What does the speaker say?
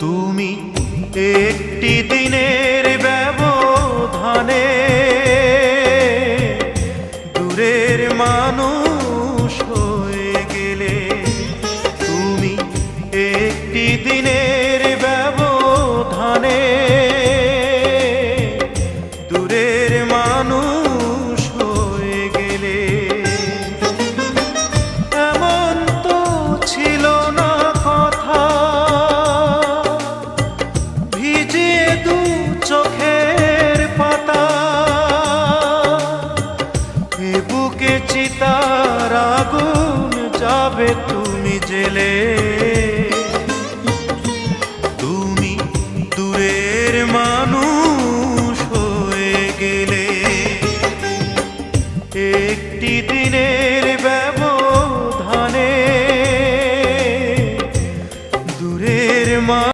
তুমি একটি দিনের ব্যবধানে দূরের মানুষ হয়ে গেলে। তুমি একটি দিনের ব্যবধানে দূরের মানুষ হয়ে গেলে। এমন তো ছিল না কথা ভিজিয়ে দু চোখের পাতা, এ বুকে চিতার আগুন যাবে তুমি জেলে।